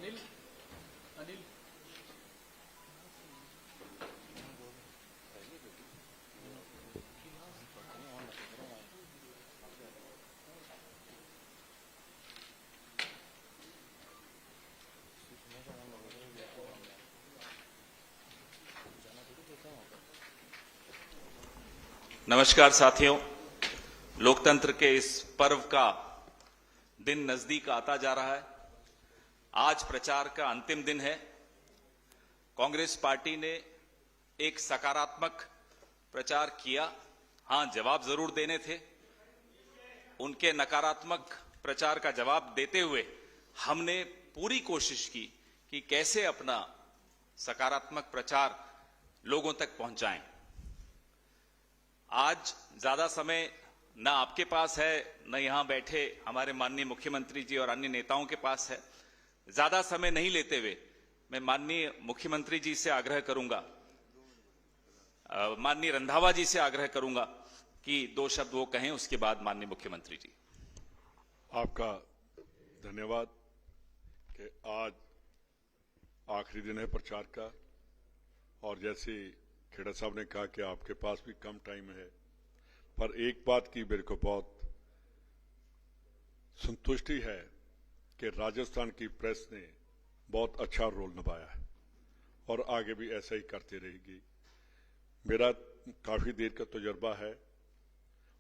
अनिल अनिल नमस्कार साथियों, लोकतंत्र के इस पर्व का दिन नजदीक आता जा रहा है। आज प्रचार का अंतिम दिन है। कांग्रेस पार्टी ने एक सकारात्मक प्रचार किया। हां, जवाब जरूर देने थे। उनके नकारात्मक प्रचार का जवाब देते हुए हमने पूरी कोशिश की कि कैसे अपना सकारात्मक प्रचार लोगों तक पहुंचाएं। आज ज्यादा समय न आपके पास है, न यहां बैठे हमारे माननीय मुख्यमंत्री जी और अन्य नेताओं के पास है। ज्यादा समय नहीं लेते हुए मैं माननीय मुख्यमंत्री जी से आग्रह करूंगा, माननीय रंधावा जी से आग्रह करूंगा कि 2 शब्द वो कहें, उसके बाद माननीय मुख्यमंत्री जी। आपका धन्यवाद कि आज आखिरी दिन है प्रचार का, और जैसे खेड़ा साहब ने कहा कि आपके पास भी कम टाइम है, पर एक बात की मेरे को बहुत संतुष्टि है कि राजस्थान की प्रेस ने बहुत अच्छा रोल निभाया है और आगे भी ऐसा ही करती रहेगी। मेरा काफी देर का तजुर्बा है,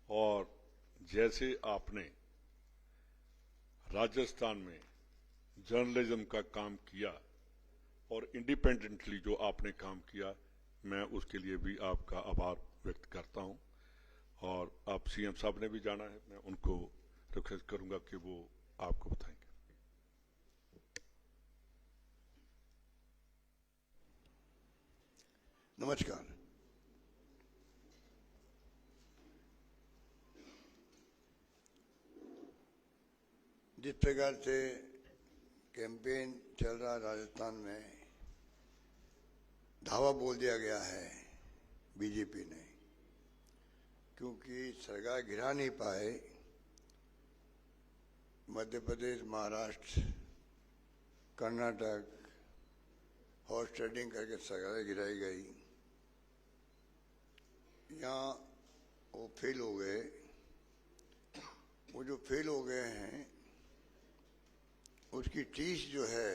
और जैसे आपने राजस्थान में जर्नलिज्म का काम किया और इंडिपेंडेंटली जो आपने काम किया, मैं उसके लिए भी आपका आभार व्यक्त करता हूं। और आप सीएम साहब ने भी जाना है, मैं उनको रिक्वेस्ट करूंगा कि वो आपको बताएंगे। नमस्कार। जिस प्रकार से कैंपेन चल रहा राजस्थान में, धावा बोल दिया गया है बीजेपी ने, क्योंकि सरकार गिरा नहीं पाए। मध्य प्रदेश, महाराष्ट्र, कर्नाटक हॉर्स ट्रेडिंग करके सरकार गिराई गई। यहाँ वो फेल हो गए। वो जो फेल हो गए हैं उसकी टीस जो है,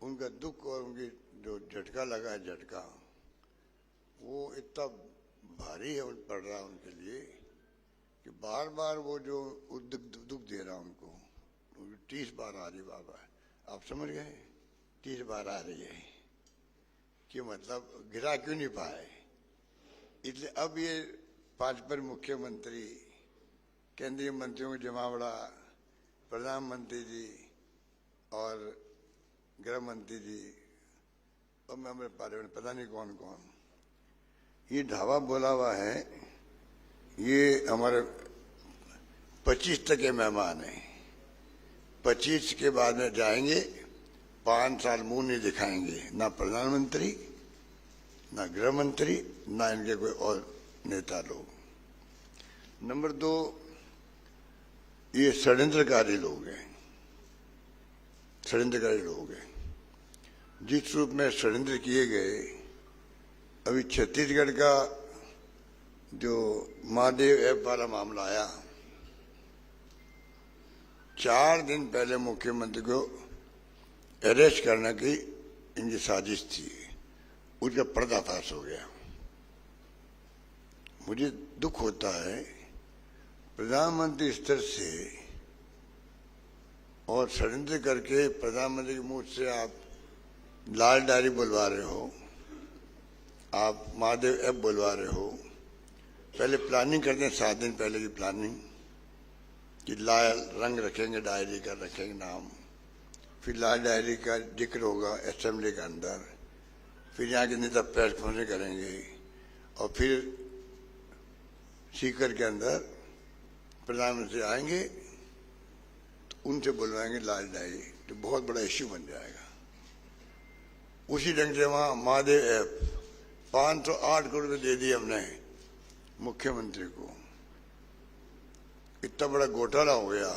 उनका दुख और उनकी जो झटका लगा है, झटका वो इतना भारी है पड़ रहा है उनके लिए कि बार बार वो जो दुख दे रहा उनको 30 बार आ रही बाबा। आप समझ गए? 30 बार आ रही है कि मतलब गिरा क्यों नहीं पाए। इसलिए अब ये 5 पर मुख्यमंत्री, केंद्रीय मंत्रियों को जमावड़ा, प्रधानमंत्री जी और गृह मंत्री जी और मेंबर पार्लियामेंट, पता नहीं कौन कौन, ये ढाबा बोला हुआ है। ये हमारे 25 तक के मेहमान हैं। 25 के बाद में जाएंगे, 5 साल मुंह नहीं दिखाएंगे, ना प्रधानमंत्री, ना गृह मंत्री, ना इनके कोई और नेता लोग। नंबर 2, ये षड्यंत्रकारी लोग हैं। षड्यंत्रकारी लोग हैं। जिस रूप में षड्यंत्र किए गए, अभी छत्तीसगढ़ का जो महादेव ऐप वाला मामला आया, 4 दिन पहले मुख्यमंत्री को अरेस्ट करने की इनकी साजिश थी। उसका पर्दाफाश हो गया। मुझे दुख होता है प्रधानमंत्री स्तर से और षड्यंत्र करके प्रधानमंत्री के मुंह से आप लाल डायरी बुलवा रहे हो, आप महादेव ऐप बुलवा रहे हो। पहले प्लानिंग करते हैं, 7 दिन पहले की प्लानिंग कि लाल रंग रखेंगे, डायरी का रखेंगे नाम, फिर लाल डायरी का जिक्र होगा असेंबली के अंदर, फिर यहाँ के नेता प्रेस कॉन्फ्रेंस करेंगे, और फिर सीकर के अंदर प्रधानमंत्री आएंगे तो उनसे बुलवाएंगे लाल डायरी, तो बहुत बड़ा इश्यू बन जाएगा। उसी ढंग से वहाँ महादेव ऐप 508 करोड़ रुपये दे दिए हमने मुख्यमंत्री को। इतना बड़ा घोटाला हो गया।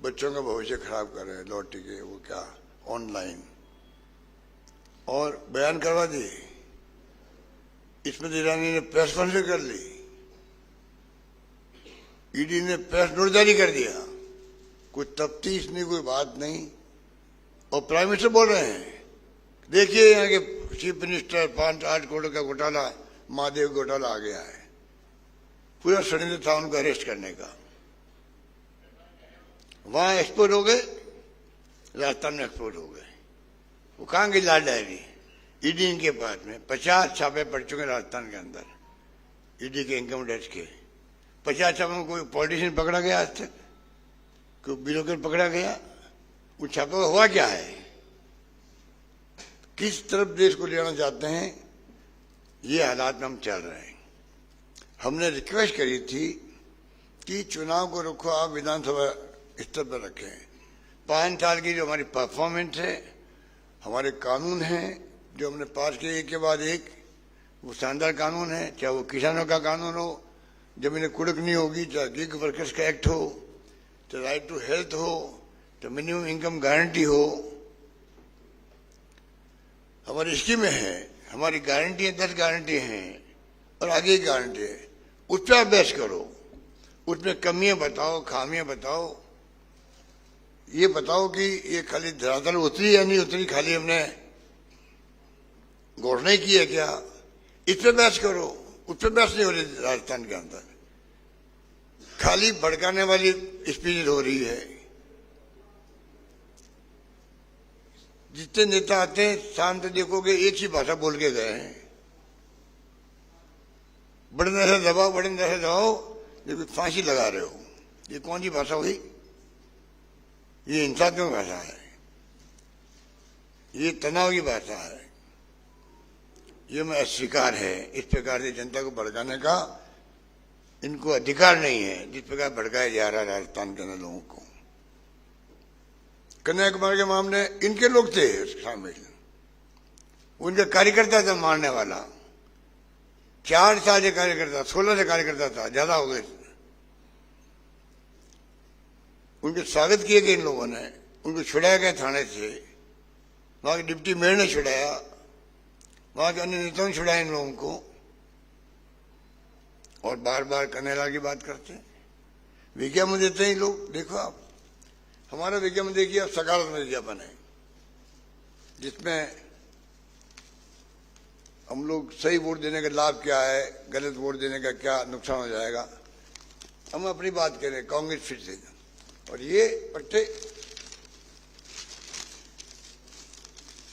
बच्चों का भविष्य खराब कर रहे हैं, लॉटरी के वो क्या ऑनलाइन, और बयान करवा दिए। स्मृति ईरानी ने प्रेस कॉन्फ्रेंस कर ली, ईडी ने प्रेस नोट जारी कर दिया, कोई तफ्तीश नहीं, कोई बात नहीं। और प्राइम मिनिस्टर बोल रहे हैं देखिए यहाँ के चीफ मिनिस्टर 5-8 करोड़ का घोटाला, महादेव घोटाला आ गया है। पूरा षड्यंत्र था उनको अरेस्ट करने का। वहां एक्सपोर्ट हो गए, राजस्थान में एक्सपोर्ट हो गए। वो कहाँ गई लाल डायरी? ईडी इनके पास में 50 छापे पड़ चुके राजस्थान के अंदर, ईडी के इनकम टैक्स के 50 छापे में। कोई पॉलिटिशियन पकड़ा गया आज तक? कोई ब्यूरोक्रेट पकड़ा गया? उन छापे में हुआ क्या है? किस तरफ देश को ले जाना चाहते हैं, ये हालात में हम चल रहे हैं। हमने रिक्वेस्ट करी थी कि चुनाव को रुको, आप विधानसभा स्तर पर रखें। 5 साल की जो हमारी परफॉर्मेंस है, हमारे कानून हैं जो हमने पास किए एक के बाद एक, वो शानदार कानून है। चाहे वो किसानों का कानून हो, जमीनें कुड़क नहीं होगी, चाहे गिग वर्कर्स का एक्ट हो, चाहे राइट टू हेल्थ हो, तो मिनिमम इनकम गारंटी हो। हमारी स्कीमें हैं, हमारी गारंटी है, 10 गारंटी हैं और आगे की गारंटी है। उस पर आप बहस करो, उसमें कमियां बताओ, खामियां बताओ, ये बताओ कि ये खाली धरातल उतरी या नहीं उतरी, खाली हमने घोषणा ही की है क्या, इस पर बहस करो। उस पर बहस नहीं हो रही राजस्थान के अंदर, खाली भड़काने वाली स्पीच हो रही है। जितने नेता आते हैं शांत देखोगे एक ही भाषा बोल के गए हैं, बड़े नशे दबाओ, बड़े नशे दबाओ, लेकिन फांसी लगा रहे हो। ये कौन सी भाषा हुई? ये हिंसात्मक भाषा है, ये तनाव की भाषा है, ये मैं अस्वीकार है। इस प्रकार से जनता को भड़काने का इनको अधिकार नहीं है, जिस प्रकार भड़काया जा रहा है राजस्थान के अंदर लोगों को। कन्याकुमारी के मामले इनके लोग थे शामिल, उनका कार्यकर्ता था मारने वाला, 4 साल से कार्यकर्ता, 16 से कार्यकर्ता था, ज्यादा हो गए। उनके स्वागत किए गए इन लोगों ने, उनको छुड़ाया गया थाने से, वहां के डिप्टी मेयर ने छुड़ाया, वहां के अन्य नेताओं ने छुड़ाया इन लोगों को। और बार बार कन्हैयालाल की बात करते हैं, विज्ञापन देते हैं लोग। देखो आप, हमारा विज्ञापन देखिए, अब सकारात्मक विज्ञापन है जिसमें हम लोग सही वोट देने का लाभ क्या है, गलत वोट देने का क्या नुकसान हो जाएगा, हम अपनी बात करें। कांग्रेस फिर से, और ये पट्टे,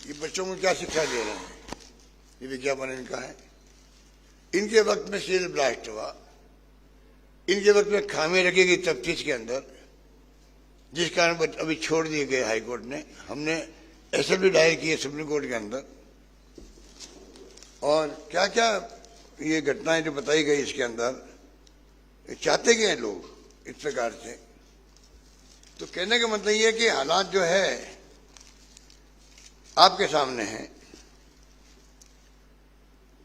ये बच्चों को क्या शिक्षा दे रहे हैं? ये विज्ञापन इनका है। इनके वक्त में सील ब्लास्ट हुआ, इनके वक्त में खामी रखेगी तफ्तीश के अंदर, जिस कारण अभी छोड़ दिए गए हाईकोर्ट ने। हमने एसएलपी दायर की है सुप्रीम कोर्ट के अंदर, और क्या क्या ये घटनाएं जो बताई गई इसके अंदर, चाहते क्या हैं लोग इस प्रकार से? तो कहने का मतलब ये है कि हालात जो है आपके सामने हैं।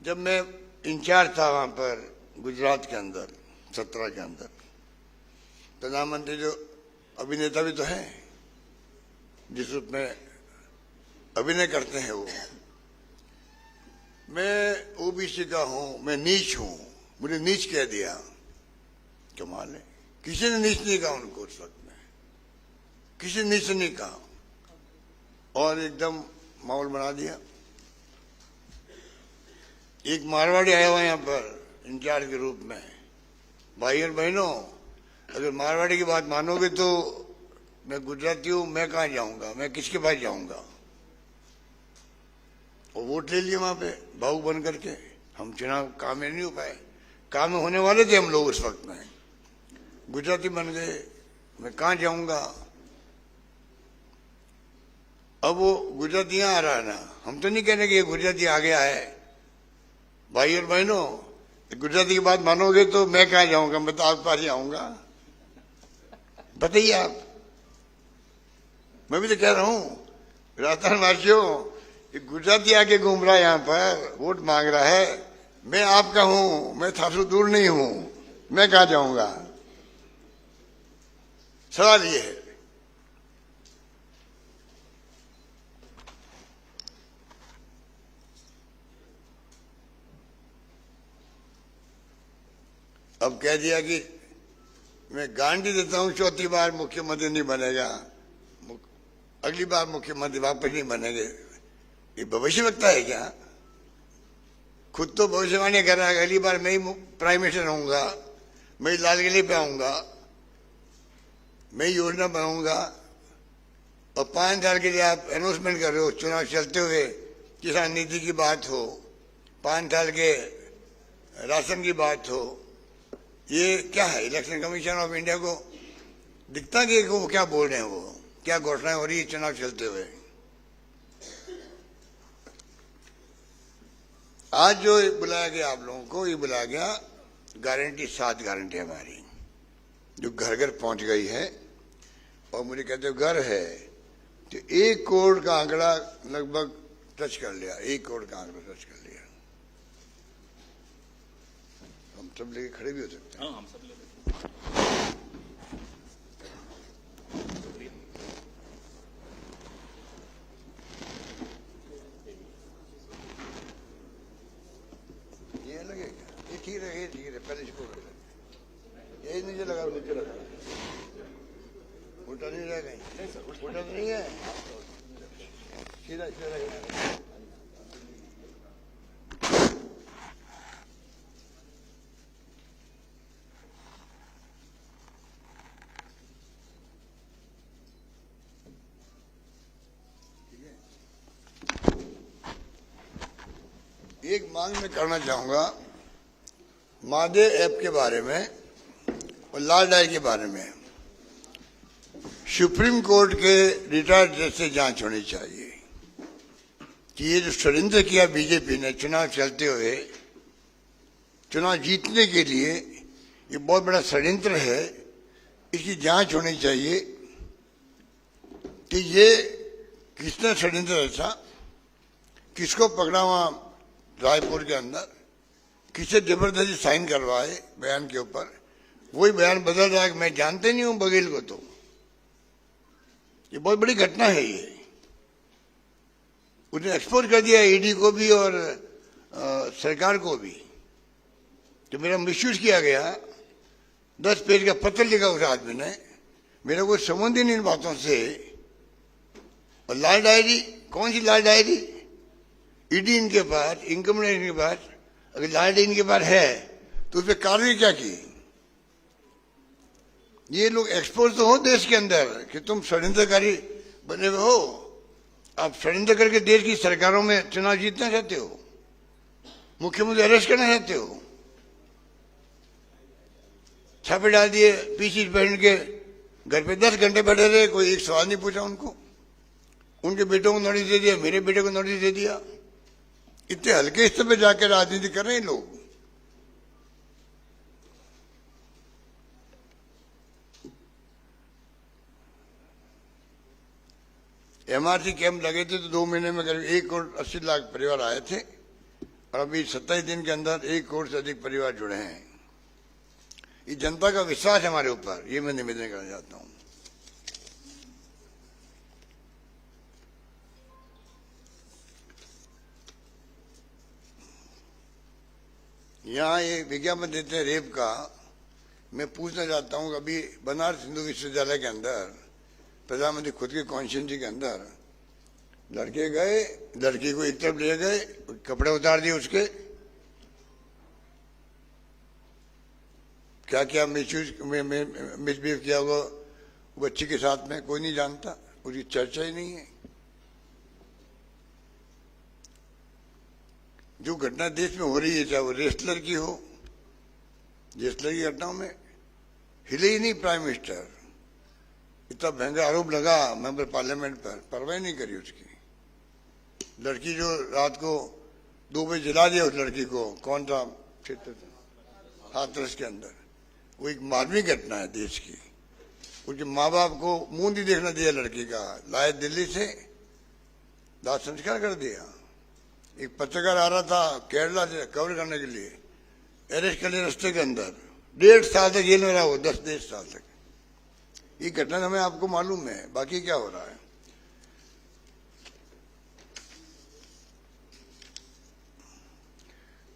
जब मैं इंचार्ज था वहां पर गुजरात के अंदर 17 के अंदर, प्रधानमंत्री जो अभिनेता भी तो हैं, जिस रूप में अभिनय करते हैं वो, मैं ओबीसी का हूं, मैं नीच हूं, मुझे नीच कह दिया। कमाल है, किसी ने नीच नहीं कहा उनको उस वक्त में, किसी ने नीच नहीं कहा, और एकदम माहौल बना दिया। एक मारवाड़ी आया हुआ यहाँ पर इंचार्ज के रूप में। भाई और बहनों, अगर मारवाड़ी की बात मानोगे तो मैं गुजराती हूं, मैं कहाँ जाऊंगा, मैं किसके पास जाऊंगा? और वोट ले लिए वहां पे भावुक बन करके। हम चुनाव काम में नहीं हो पाए, काम में होने वाले थे हम लोग उस वक्त में, गुजराती बन गए, मैं कहाँ जाऊंगा? अब वो गुजराती यहाँ आ रहा है ना, हम तो नहीं कहने कि ये गुजराती आ गया है। भाई और बहनों, गुजराती की बात मानोगे तो मैं कहाँ जाऊंगा, मैं तो आपके पास ही आऊंगा। बताइए आप, मैं भी तो कह रहा हूं राजस्थान वासियों, गुजराती आके घूम रहा है यहाँ पर, वोट मांग रहा है, मैं आपका हूं, मैं थासु दूर नहीं हूं, मैं कहाँ जाऊंगा? सवाल ये है। अब कह दिया कि मैं गारंटी देता हूं चौथी बार मुख्यमंत्री नहीं बनेगा, अगली बार मुख्यमंत्री वापस नहीं बनेंगे। ये भविष्यवक्ता है क्या? खुद तो भविष्यवाणी कर रहा है अगली बार मैं ही प्राइम मिनिस्टर होऊंगा, मैं ही लाल किले पे आऊंगा, मैं ही योजना बनाऊंगा, और 5 साल के लिए आप अनाउंसमेंट कर रहे हो। चुनाव चलते हुए किसान नीति की बात हो, 5 साल के राशन की बात हो, ये क्या है? इलेक्शन कमीशन ऑफ इंडिया को दिखता कि वो क्या बोल रहे हैं, वो क्या घोषणाएं हो रही है चुनाव चलते हुए। आज जो बुलाया गया आप लोगों को, ये बुलाया गया गारंटी, 7 गारंटी हमारी जो घर घर पहुंच गई है। और मुझे कहते हो घर है तो 1 करोड़ का आंकड़ा लगभग टच कर लिया, 1 करोड़ का आंकड़ा टच कर लिया। हम सब लेके खड़े भी हो सकते हैं। हम सब ले ये लगेगा, ये ठीक है, ये ठीक है, पहले इसको यही नीचे लगा, नीचे लगा, उल्टा नहीं रहेगा, उल्टा तो नहीं है, सीधा सीधा रहेगा। एक मांग मैं करना चाहूंगा मादे ऐप के बारे में और लाल डायरी के बारे में। सुप्रीम कोर्ट के रिटायर्ड जज से जांच होनी चाहिए कि ये जो षड्यंत्र किया बीजेपी ने चुनाव चलते हुए, चुनाव जीतने के लिए, ये बहुत बड़ा षड्यंत्र है। इसकी जांच होनी चाहिए कि ये किसने षड्यंत्र रचा, किसको पकड़ा वहां रायपुर के अंदर, किसे जबरदस्ती साइन करवाए बयान के ऊपर। वही बयान बदल रहा है कि मैं जानते नहीं हूं बघेल को। तो ये बहुत बड़ी घटना है। ये उसने एक्सपोज कर दिया ईडी को भी और सरकार को भी। तो मेरा मिसयूज किया गया, 10 पेज का पत्र लिखा उस आदमी ने, मेरा कोई संबंध ही नहीं इन बातों से। और लाल डायरी, कौन सी लाल डायरी? ईडी इनके पास, इनकम टैक्स इनके पास, अगर लाल डायरी इनके पास है तो उस पर कार्रवाई क्या की? ये लोग एक्सपोज तो हो देश के अंदर कि तुम षड्यंत्रकारी बने हुए हो, आप षड्यंत्र करके देश की सरकारों में चुनाव जीतना चाहते हो, मुख्यमंत्री अरेस्ट करना चाहते हो। छापे डाल दिए, पीसी पहन के घर पे 10 घंटे बैठे रहे, कोई एक सवाल नहीं पूछा उनको। उनके बेटों को नोटिस दे दिया, मेरे बेटे को नोटिस दे दिया। इतने हल्के स्तर पे जाकर राजनीति कर रहे हैं लोग। एमआरसी कैंप लगे थे तो 2 महीने में करीब 1 करोड़ 80 लाख परिवार आए थे, और अभी 27 दिन के अंदर 1 करोड़ से अधिक परिवार जुड़े हैं। ये जनता का विश्वास है हमारे ऊपर, ये मैं निवेदन करना चाहता हूं। यहाँ ये विज्ञापन देते हैं रेप का। मैं पूछना चाहता हूँ, अभी बनारस हिंदू विश्वविद्यालय के अंदर, प्रधानमंत्री खुद के कॉन्स्टिट्यूंसी के अंदर लड़के गए, लड़की को एक तरफ ले गए, कपड़े उतार दिए उसके, क्या क्या मिसबिहेव किया होगा बच्ची के साथ में कोई नहीं जानता, उसकी चर्चा ही नहीं है। जो घटना देश में हो रही है, चाहे वो रेसलर की हो, रेसलर की घटनाओं में हिले ही नहीं प्राइम मिनिस्टर। इतना महंगा आरोप लगा मेंबर पार्लियामेंट पर, परवाह नहीं करी उसकी। लड़की जो रात को 2 बजे जला दिया, उस लड़की को, कौन सा क्षेत्र था, हाथरस के अंदर। वो एक मानवीय घटना है देश की। उनके माँ बाप को मुंह नहीं देखना दिया लड़की का, लाए दिल्ली से, दाह संस्कार कर दिया। एक पत्रकार आ रहा था केरला से कवर करने के लिए, अरेस्ट कर लिया रास्ते के अंदर, 1.5 साल तक जेल में रहा वो, 10 साल तक। ये घटना हमें आपको मालूम है, बाकी क्या हो रहा है।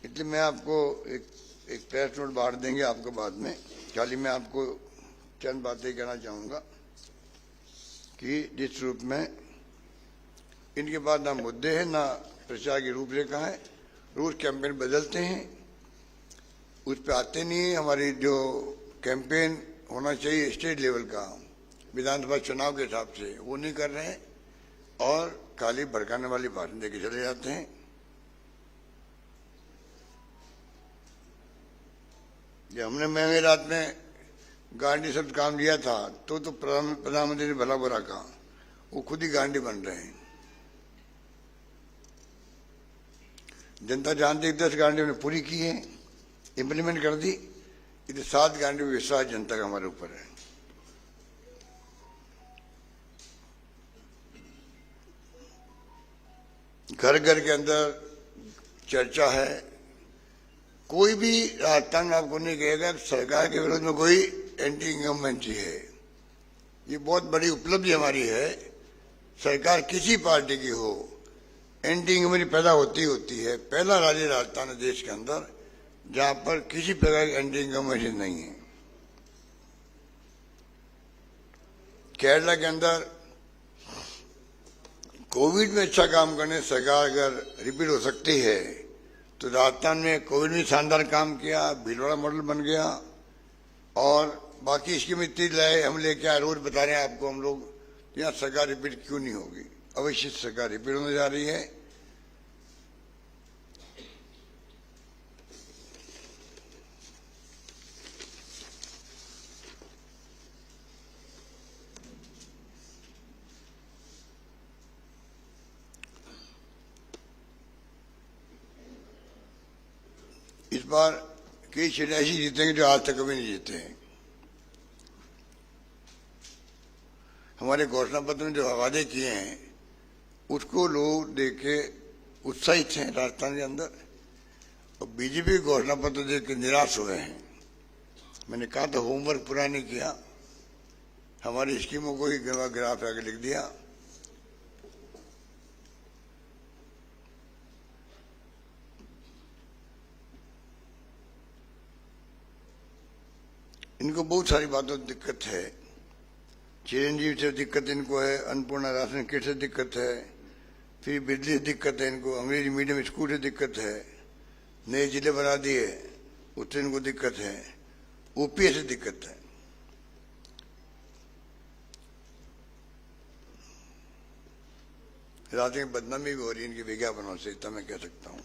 इसलिए मैं आपको एक एक प्रेस नोट बांट देंगे आपको बाद में। खाली मैं आपको चंद बातें कहना चाहूंगा कि जिस रूप में इनके पास ना मुद्दे हैं ना प्रचार की रूपरेखा है, रोज कैंपेन बदलते हैं, उस पर आते नहीं है। हमारी जो कैंपेन होना चाहिए स्टेट लेवल का विधानसभा चुनाव के हिसाब से वो नहीं कर रहे हैं और खाली भड़काने वाली भाषण देके चले जाते हैं। जब हमने महंगे रात में गांधी शब्द काम लिया था तो प्रधानमंत्री ने भला बुरा कहा, वो खुद ही गांधी बन रहे हैं। जनता जानती है 10 गांधी ने पूरी की है, इंप्लीमेंट कर दी, इधर 7 गांधी में विश्वास जनता का हमारे ऊपर है। घर घर के अंदर चर्चा है, कोई भी राजस्थान में आपको नहीं कहेगा सरकार के विरोध में कोई एंटी इनकम्बेंसी है। ये बहुत बड़ी उपलब्धि हमारी है। सरकार किसी पार्टी की हो, एंटी इनकम्बेंसी पैदा होती है। पहला राज्य राजस्थान है देश के अंदर जहां पर किसी प्रकार की एंटी इनकम्बेंसी नहीं है। केरला के अंदर कोविड में अच्छा काम करने सरकार अगर रिपीट हो सकती है तो राजस्थान में कोविड में शानदार काम किया, भीलवाड़ा मॉडल बन गया और बाकी स्कीम इतनी लाए हम लेके आए, रोज बता रहे हैं आपको हम लोग, यहाँ सरकार रिपीट क्यों नहीं होगी? अवश्य सरकार रिपीट होने जा रही है। इस बार कई सीटें ऐसी जीतेंगे जो आज तक कभी नहीं जीते हैं। हमारे घोषणा पत्र में जो वादे किए हैं उसको लोग देख के उत्साहित हैं राजस्थान के अंदर, और बीजेपी घोषणा पत्र देख के निराश हुए हैं। मैंने कहा था होमवर्क पूरा नहीं किया, हमारी स्कीमों को ही ग्राफ आगे लिख दिया। इनको बहुत सारी बातों से दिक्कत है। चिरंजीवी से दिक्कत इनको है, अन्नपूर्णा राशन किट से दिक्कत है, फिर बिजली से दिक्कत है इनको, अंग्रेजी मीडियम स्कूल से दिक्कत है, नए जिले बना दिए उससे इनको दिक्कत है, ओपीएस से दिक्कत है। राज्य में बदनामी भी हो रही है इनकी विज्ञापनों से, इतना मैं कह सकता हूँ।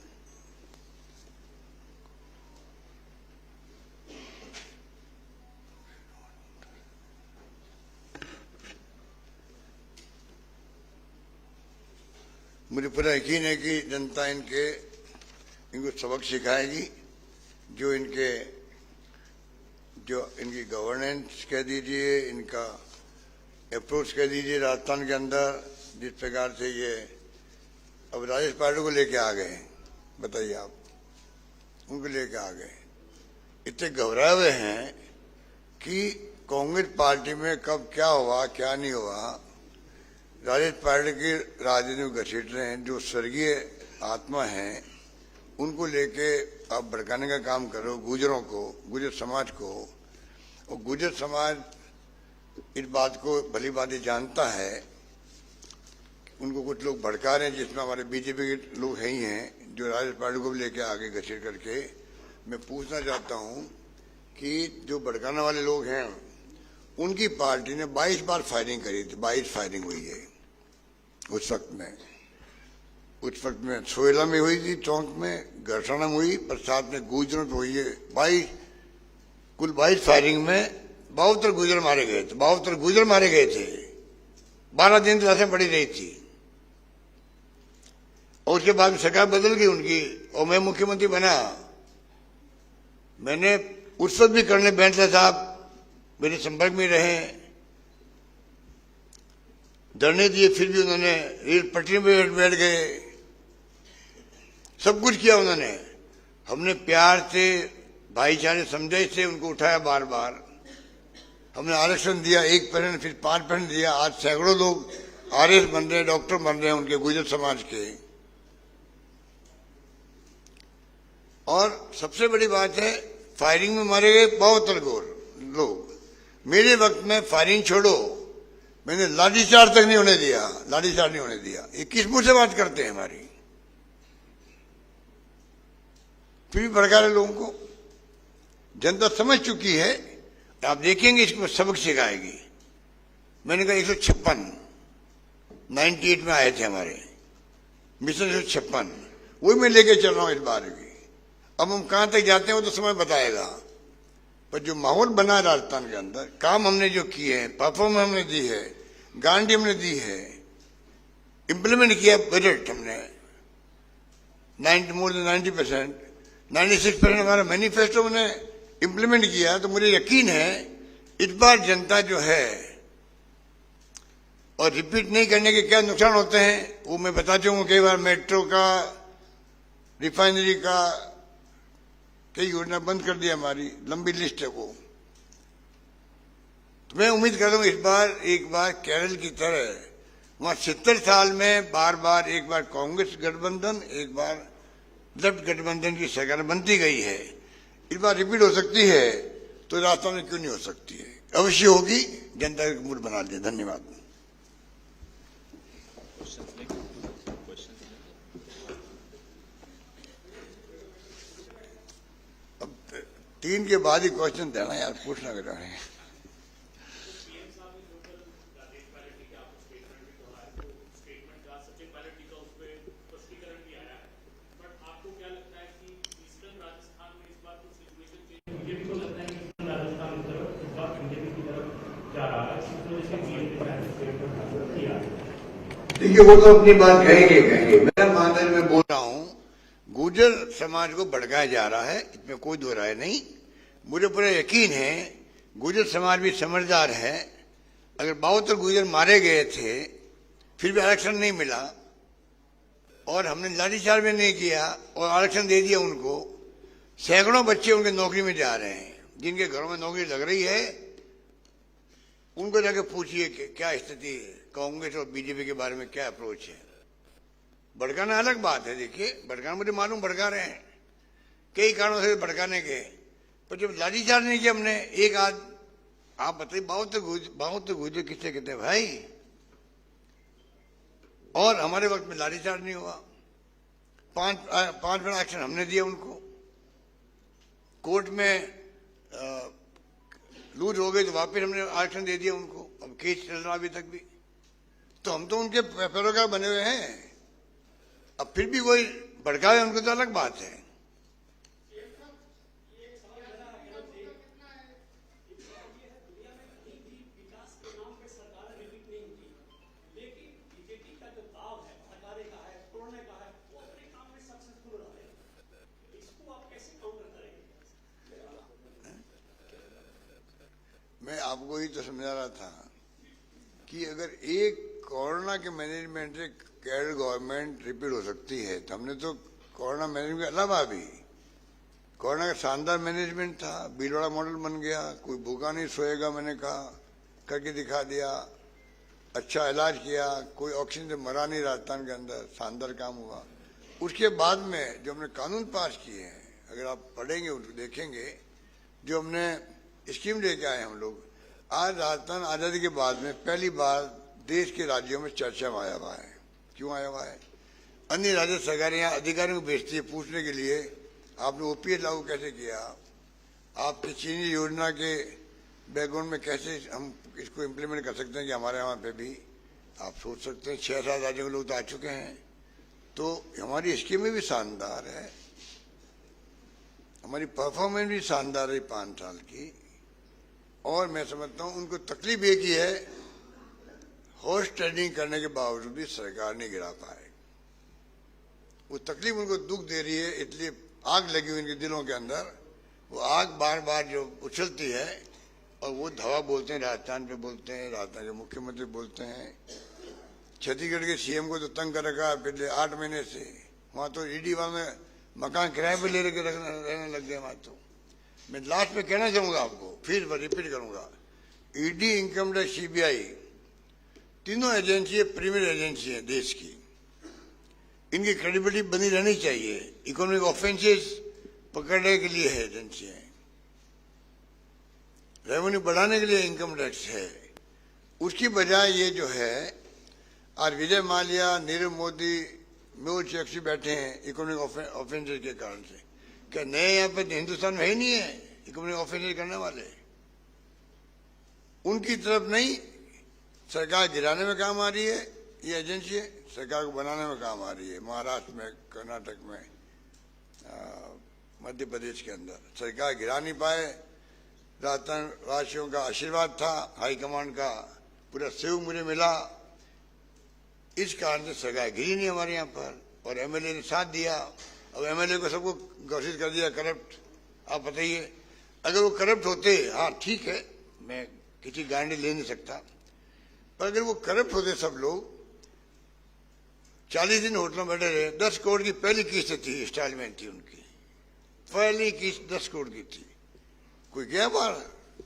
मुझे पूरा यकीन है कि जनता इनको सबक सिखाएगी। जो इनकी गवर्नेंस कह दीजिए, इनका अप्रोच कह दीजिए राजस्थान के अंदर, जिस प्रकार से ये अब राजेश पार्टी को लेके आ गए, बताइए आप, उनको लेके आ गए, इतने घबराए हुए हैं कि कांग्रेस पार्टी में कब क्या हुआ क्या नहीं हुआ। राजेश पार्टी की राजनीति को घसीट रहे हैं। जो स्वर्गीय आत्मा हैं उनको लेके आप भड़काने का काम करो, गुजरों को, गुजर समाज को। और गुजर समाज इस बात को भली भांति जानता है, उनको कुछ लोग भड़का रहे हैं, जिसमें हमारे बीजेपी के लोग ही हैं जो राजेश पार्टी को भी लेके आगे घसीट करके। मैं पूछना चाहता हूं कि जो भड़काने वाले लोग हैं उनकी पार्टी ने 22 बार फायरिंग करी थी, 22 फायरिंग हुई है उस वक्त में सोयला में हुई थी, चौक में, घरसाना में हुई, प्रसाद में, गुजरों में हुई है। कुल 22 फायरिंग में 72 गुजर मारे गए थे। 72 गुजर मारे गए थे। 12 दिन तो लाशें पड़ी रही थी और उसके बाद सरकार बदल गई उनकी और मैं मुख्यमंत्री बना। मैंने उस वक्त भी कर्नल बैंसला साहब मेरे संपर्क में रहे, धरने दिए, फिर भी उन्होंने रेल पटरी में बैठ गए, सब कुछ किया उन्होंने। हमने प्यार से, भाईचारे, समझाई से उनको उठाया बार बार। हमने आरक्षण दिया, 1% फिर 5% दिया। आज सैकड़ों लोग आरएस बन रहे हैं, डॉक्टर बन रहे हैं उनके गुजर समाज के। और सबसे बड़ी बात है फायरिंग में मारे गए 72 लोग। मेरे वक्त में फायरिंग छोड़ो, मैंने लाठीचार्ज तक नहीं होने दिया, लाठीचार्ज नहीं होने दिया। ये किस मुंह से बात करते हैं हमारी? फिर भी भड़का रहे लोगों को। जनता समझ चुकी है, आप देखेंगे इसको सबक सिखाएगी। मैंने कहा 156 98 में आए थे हमारे मिशन 156, वही मैं लेके चल रहा हूं इस बार भी। अब हम कहां तक जाते हैं वो तो समय बताएगा, पर जो माहौल बना है राजस्थान के अंदर, काम हमने जो किए हैं, परफॉर्मेंस हमने दी है, गारंटी हमने दी है, इंप्लीमेंट किया बजट हमने मोर देन 90%, 96% हमारा मैनिफेस्टो हमने इंप्लीमेंट किया। तो मुझे यकीन है इस बार जनता जो है, और रिपीट नहीं करने के क्या नुकसान होते हैं वो मैं बता चुका हूं। कई बार मेट्रो का, रिफाइनरी का, कई योजना बंद कर दी, हमारी लंबी लिस्ट है वो। तो मैं उम्मीद करता हूं इस बार एक बार केरल की तरह वहां 70 साल में बार बार एक बार कांग्रेस गठबंधन, एक बार लेफ्ट गठबंधन की सरकार बनती गई है, इस बार रिपीट हो सकती है। तो राजस्थान में क्यों नहीं हो सकती है? अवश्य होगी, जनता का मूड बना दिया। धन्यवाद। अब 3 के बाद ही क्वेश्चन देना यार, पूछना कर रहे हैं। देखिए वो तो अपनी बात कहेंगे। मेरा मानना मैं बोल रहा हूं, गुर्जर समाज को भड़काया जा रहा है, इसमें कोई दो राय नहीं। मुझे पूरा यकीन है गुर्जर समाज भी समझदार है। अगर 72 गुर्जर मारे गए थे फिर भी आरक्षण नहीं मिला, और हमने लाठीचार्ज भी नहीं किया और आरक्षण दे दिया उनको। सैकड़ों बच्चे उनके नौकरी में जा रहे हैं, जिनके घरों में नौकरी लग रही है उनको जाके पूछिए कि क्या स्थिति है, कांग्रेस और बीजेपी के बारे में क्या अप्रोच है। भड़काना अलग बात है। देखिए भड़काना मुझे मालूम, भड़का रहे हैं, कई कारणों से भड़काने के, पर जब लाठीचार्ज नहीं किया हमने एक आध, आप बताइए 72 गुर्जर किससे कहते हैं भाई? और हमारे वक्त में लाठीचार्ज नहीं हुआ। 5 बड़ा एक्शन हमने दिया उनको। कोर्ट में लूट हो गई तो वापस हमने आरक्षण दे दिया उनको। अब केस चल रहा अभी तक भी, तो हम तो उनके पैरोकार बने हुए हैं। अब फिर भी कोई भड़कावे उनको तो अलग बात है। मैं आपको ही तो समझा रहा था कि अगर एक कोरोना के मैनेजमेंट से केरल गवर्नमेंट रिपीट हो सकती है, तो हमने तो कोरोना मैनेजमेंट के अलावा भी कोरोना का शानदार मैनेजमेंट था, भीलवाड़ा मॉडल बन गया, कोई भूखा नहीं सोएगा मैंने कहा, करके दिखा दिया, अच्छा इलाज किया, कोई ऑक्सीजन से मरा नहीं राजस्थान के अंदर, शानदार काम हुआ। उसके बाद में जो हमने कानून पास किए हैं, अगर आप पढ़ेंगे उनको देखेंगे, जो हमने स्कीम लेके आए हम लोग, आज राजस्थान आजादी के बाद में पहली बार देश के राज्यों में चर्चा में आया हुआ है। क्यों आया हुआ है? अन्य राज्य सरकारें यहाँ अधिकारियों को भेजती है पूछने के लिए आपने ओपीएस लागू कैसे किया, आपकी चीनी योजना के बैकग्राउंड में कैसे हम इसको इम्प्लीमेंट कर सकते हैं कि हमारे यहाँ पे भी आप सोच सकते हैं। 6-7 राज्यों के लोग तो आ चुके हैं। तो हमारी स्कीमें भी शानदार है, हमारी परफॉर्मेंस भी शानदार है 5 साल की। और मैं समझता हूं उनको तकलीफ एक ही है, हॉर्स ट्रेडिंग करने के बावजूद भी सरकार नहीं गिरा पाए। वो तकलीफ उनको दुख दे रही है, इसलिए आग लगी हुई इनके दिलों के अंदर। वो आग बार बार जो उछलती है, और वो धवा बोलते हैं, राजस्थान पे बोलते हैं, राजस्थान के मुख्यमंत्री बोलते हैं, छत्तीसगढ़ के सीएम को तो तंग कर रखा है पिछले 8 महीने से। वहां तो ईडी वाले मकान किराए पे ले रहने लग गए वहां तो। मैं लास्ट में कहना चाहूंगा आपको, फिर रिपीट करूंगा, ईडी, इनकम टैक्स, सीबीआई, तीनों एजेंसी प्रीमियर एजेंसी है देश की। इनकी क्रेडिबिलिटी बनी रहनी चाहिए। इकोनॉमिक ऑफेंसेस पकड़ने के लिए है एजेंसी है। रेवेन्यू बढ़ाने के लिए इनकम टैक्स है, उसकी बजाय ये जो है आज विजय माल्या, नीरव मोदी, मेहुल चोकसी बैठे हैं इकोनॉमिक ऑफेंसेस के कारण से। क्या नए यहाँ पे हिंदुस्तान में ही नहीं है इकोनॉमिक ऑफेंसेस करने वाले? उनकी तरफ नहीं, सरकार गिराने में काम आ रही है ये एजेंसी, सरकार को बनाने में काम आ रही है। महाराष्ट्र में, कर्नाटक में, मध्य प्रदेश के अंदर सरकार गिरा नहीं पाए। राजस्थान वासियों का आशीर्वाद था, हाईकमांड का पूरा सहयोग मुझे मिला, इस कारण से सरकार गिरी नहीं हमारे यहाँ पर, और एमएलए ने साथ दिया। अब एमएलए को सबको घोषित कर दिया करप्ट। आप बताइए, अगर वो करप्ट होते, हाँ ठीक है, मैं किसी गारंटी ले नहीं सकता, पर अगर वो करप्ट होते सब लोग, 40 दिन होटलों में बैठे रहे, 10 करोड़ की पहली किस्त थी, इंस्टॉलमेंट थी उनकी, पहली किस्त 10 करोड़ की थी। कोई गया बाहर?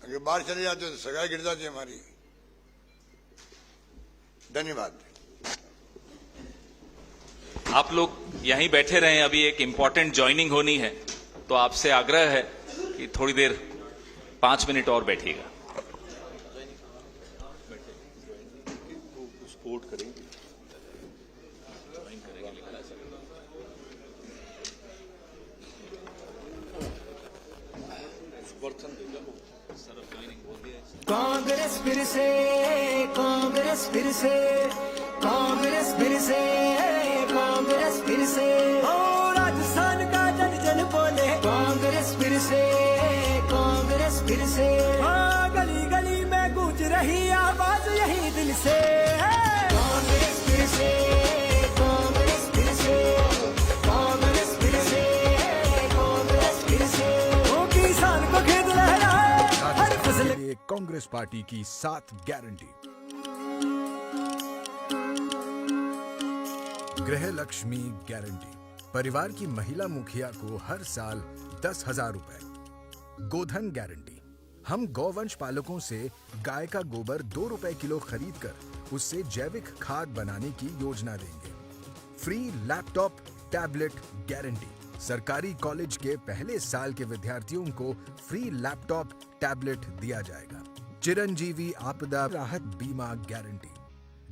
अगर बाहर चले जाते तो सरकार गिर जाती हमारी। धन्यवाद। आप लोग यहीं बैठे रहें, अभी एक इंपॉर्टेंट ज्वाइनिंग होनी है, तो आपसे आग्रह है कि थोड़ी देर 5 मिनट और बैठिएगा। सपोर्ट करेंगे। कांग्रेस फिर से, कांग्रेस फिर से, कांग्रेस फिर से, कांग्रेस फिर से, ओ राजस्थान का जन जन बोले कांग्रेस फिर से, कांग्रेस फिर से, हाँ गली गली में गूंज रही आवाज यही दिल से, कांग्रेस फिर से, कांग्रेस फिर से, कांग्रेस फिर से, कांग्रेस फिर से, ओ किसान को खेत लहराए हर फसल। कांग्रेस पार्टी की 7 गारंटी। गृह लक्ष्मी गारंटी, परिवार की महिला मुखिया को हर साल 10,000 रुपए। गोधन गारंटी, हम गौवंश पालकों से गाय का गोबर 2 रुपए किलो खरीद कर उससे जैविक खाद बनाने की योजना देंगे। फ्री लैपटॉप टैबलेट गारंटी, सरकारी कॉलेज के पहले साल के विद्यार्थियों को फ्री लैपटॉप टैबलेट दिया जाएगा। चिरंजीवी आपदा राहत बीमा गारंटी,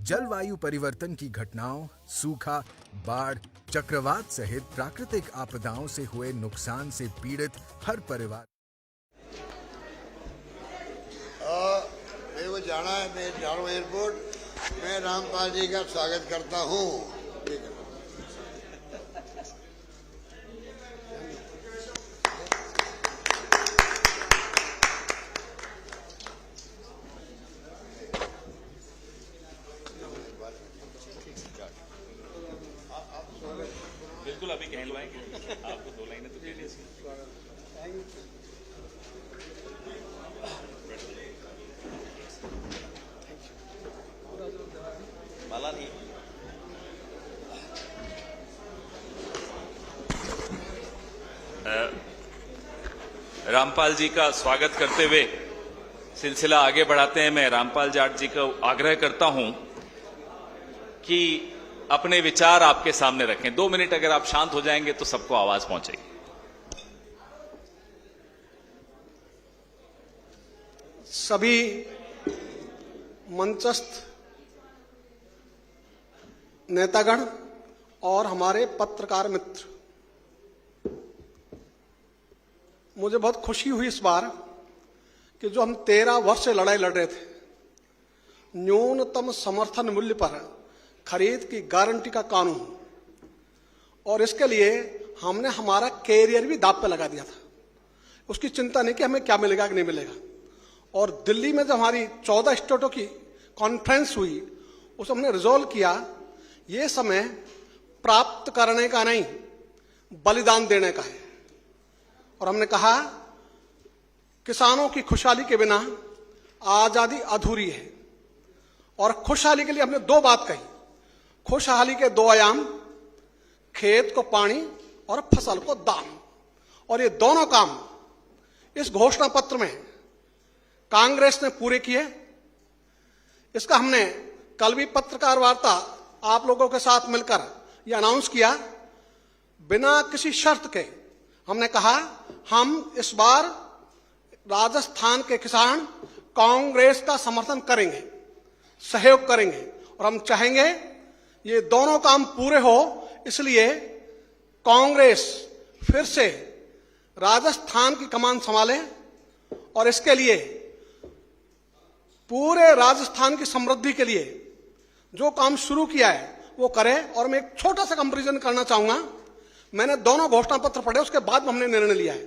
जलवायु परिवर्तन की घटनाओं, सूखा, बाढ़, चक्रवात सहित प्राकृतिक आपदाओं से हुए नुकसान से पीड़ित हर परिवार। मेरे को जाना है, मैं जा रहा हूँ एयरपोर्ट। मैं रामपाल जी का स्वागत करता हूँ। ठीक है। बिल्कुल, अभी कहलवाएंगे आपको, 2 लाइनें तो कह ली इसकी। माला नहीं। रामपाल जी का स्वागत करते हुए सिलसिला आगे बढ़ाते हैं। मैं रामपाल जाट जी को आग्रह करता हूं कि अपने विचार आपके सामने रखें। 2 मिनट अगर आप शांत हो जाएंगे तो सबको आवाज पहुंचेगी। सभी मंचस्थ नेतागण और हमारे पत्रकार मित्र, मुझे बहुत खुशी हुई इस बार कि जो हम 13 वर्ष से लड़ाई लड़ रहे थे, न्यूनतम समर्थन मूल्य पर खरीद की गारंटी का कानून, और इसके लिए हमने हमारा कैरियर भी दांव पे लगा दिया था। उसकी चिंता नहीं कि हमें क्या मिलेगा कि नहीं मिलेगा। और दिल्ली में जब हमारी 14 स्टेटों की कॉन्फ्रेंस हुई, उस हमने रिजोल्व किया, ये समय प्राप्त करने का नहीं, बलिदान देने का है। और हमने कहा किसानों की खुशहाली के बिना आजादी अधूरी है। और खुशहाली के लिए हमने 2 बात कही। खुशहाली के 2 आयाम, खेत को पानी और फसल को दाम। और ये दोनों काम इस घोषणा पत्र में कांग्रेस ने पूरे किए। इसका हमने कल भी पत्रकार वार्ता आप लोगों के साथ मिलकर यह अनाउंस किया। बिना किसी शर्त के हमने कहा हम इस बार राजस्थान के किसान कांग्रेस का समर्थन करेंगे, सहयोग करेंगे और हम चाहेंगे ये दोनों काम पूरे हो। इसलिए कांग्रेस फिर से राजस्थान की कमान संभाले और इसके लिए पूरे राजस्थान की समृद्धि के लिए जो काम शुरू किया है वो करे। और मैं एक छोटा सा कंपैरिजन करना चाहूंगा। मैंने दोनों घोषणा पत्र पढ़े, उसके बाद हमने निर्णय लिया है।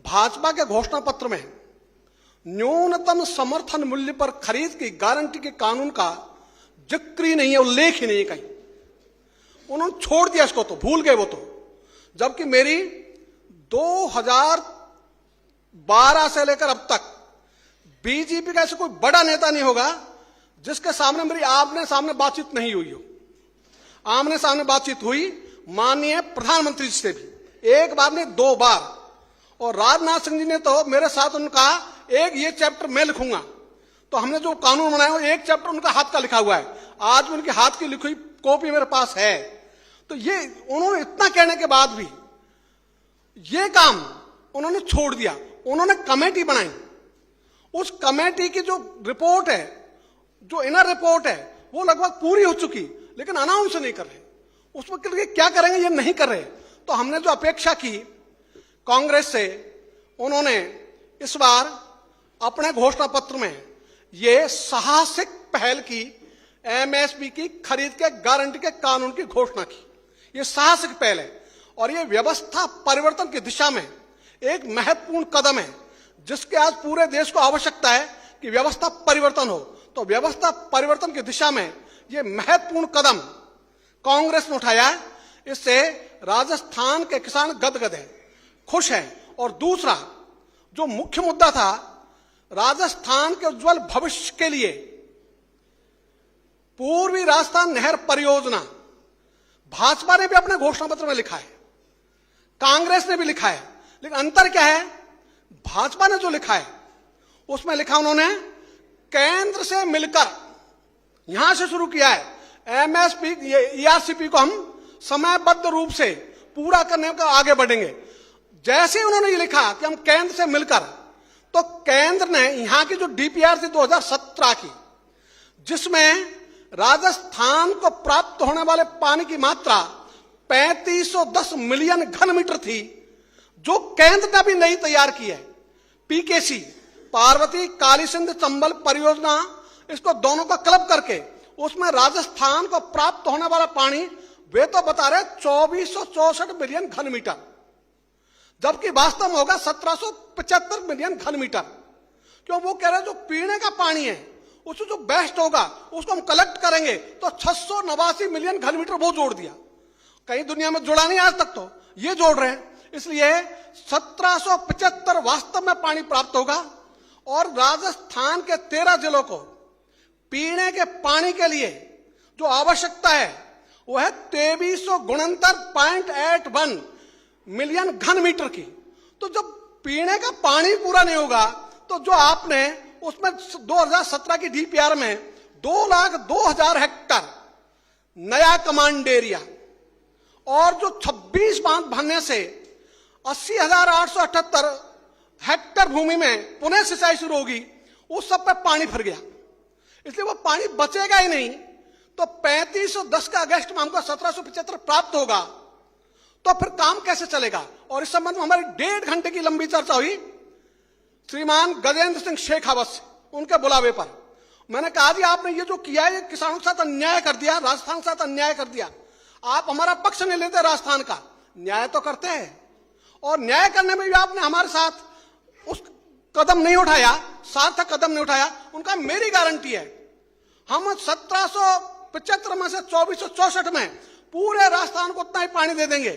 भाजपा के घोषणा पत्र में न्यूनतम समर्थन मूल्य पर खरीद की गारंटी के कानून का जिक्र ही नहीं है, उल्लेख ही नहीं है कहीं। उन्होंने छोड़ दिया इसको, तो भूल गए वो तो। जबकि मेरी 2012 से लेकर अब तक बीजेपी का ऐसे कोई बड़ा नेता नहीं होगा जिसके सामने मेरी आमने सामने बातचीत नहीं हुई हो। आमने सामने बातचीत हुई माननीय प्रधानमंत्री जी से भी, एक बार नहीं 2 बार। और राजनाथ सिंह जी ने तो मेरे साथ उनका एक ये चैप्टर मैं लिखूंगा, तो हमने जो कानून बनाया वो एक चैप्टर उनका हाथ का लिखा हुआ है। आज भी उनके हाथ की लिखी हुई कॉपी मेरे पास है। तो ये उन्होंने इतना कहने के बाद भी ये काम उन्होंने छोड़ दिया। उन्होंने कमेटी बनाई, उस कमेटी की जो रिपोर्ट है, जो इनर रिपोर्ट है, वो लगभग पूरी हो चुकी, लेकिन अनाउंस नहीं कर रहे। उसमें क्या करेंगे ये नहीं कर रहे। तो हमने जो अपेक्षा की कांग्रेस से, उन्होंने इस बार अपने घोषणा पत्र में ये साहसिक पहल की, एमएसपी की खरीद के गारंटी के कानून की घोषणा की। ये साहसिक पहल है और ये व्यवस्था परिवर्तन की दिशा में एक महत्वपूर्ण कदम है, जिसके आज पूरे देश को आवश्यकता है कि व्यवस्था परिवर्तन हो। तो व्यवस्था परिवर्तन की दिशा में ये महत्वपूर्ण कदम कांग्रेस ने उठाया है। इससे राजस्थान के किसान गदगद है, खुश है। और दूसरा जो मुख्य मुद्दा था, राजस्थान के उज्जवल भविष्य के लिए पूर्वी राजस्थान नहर परियोजना भाजपा ने भी अपने घोषणा पत्र में लिखा है, कांग्रेस ने भी लिखा है। लेकिन अंतर क्या है? भाजपा ने जो लिखा है उसमें लिखा उन्होंने केंद्र से मिलकर, यहां से शुरू किया है। एमएसपी ईआरसीपी को हम समयबद्ध रूप से पूरा करने का आगे बढ़ेंगे। जैसे ही उन्होंने ये लिखा कि हम केंद्र से मिलकर, तो केंद्र ने यहां की जो डीपीआर थी 2017 की, जिसमें राजस्थान को प्राप्त होने वाले पानी की मात्रा 3510 मिलियन घन मीटर थी, जो केंद्र ने भी नई तैयार की है। पीकेसी, पार्वती काली सिंध चंबल परियोजना, इसको दोनों का क्लब करके उसमें राजस्थान को प्राप्त होने वाला पानी वे तो बता रहे 2464 मिलियन घन मीटर, जबकि वास्तव में होगा 1775 मिलियन घन मीटर। क्यों? वो कह रहे हैं जो पीने का पानी है उसमें जो बेस्ट होगा उसको हम कलेक्ट करेंगे, तो 689 मिलियन घन मीटर वो जोड़ दिया। कहीं दुनिया में जुड़ा नहीं आज तक, तो ये जोड़ रहे हैं। इसलिए 1775 वास्तव में पानी प्राप्त होगा और राजस्थान के 13 जिलों को पीने के पानी के लिए जो आवश्यकता है वो है 2369.81 मिलियन घन मीटर की। तो जब पीने का पानी पूरा नहीं होगा, तो जो आपने उसमें 2017 की डीपीआर में 2,02,000 हेक्टर नया कमांड एरिया और जो 26 बांध भरने से 80,878 हेक्टर भूमि में पुनः सिंचाई शुरू होगी, उस सब पे पानी भर गया। इसलिए वो पानी बचेगा ही नहीं। तो 3510 का अगस्त में हमको 1775 प्राप्त होगा, तो फिर काम कैसे चलेगा? और इस संबंध में हमारी 1.5 घंटे की लंबी चर्चा हुई श्रीमान गजेंद्र सिंह शेखावत से, उनके बुलावे पर। मैंने कहा जी आपने ये जो किया है, ये किसानों के साथ अन्याय कर दिया, राजस्थान के साथ अन्याय कर दिया। आप हमारा पक्ष नहीं लेते, राजस्थान का न्याय तो करते हैं, और न्याय करने में भी आपने हमारे साथ उस कदम नहीं उठाया, सार्थक कदम नहीं उठाया। उनका मेरी गारंटी है, हम 1775 में से 2464 में पूरे राजस्थान को उतना ही पानी दे देंगे।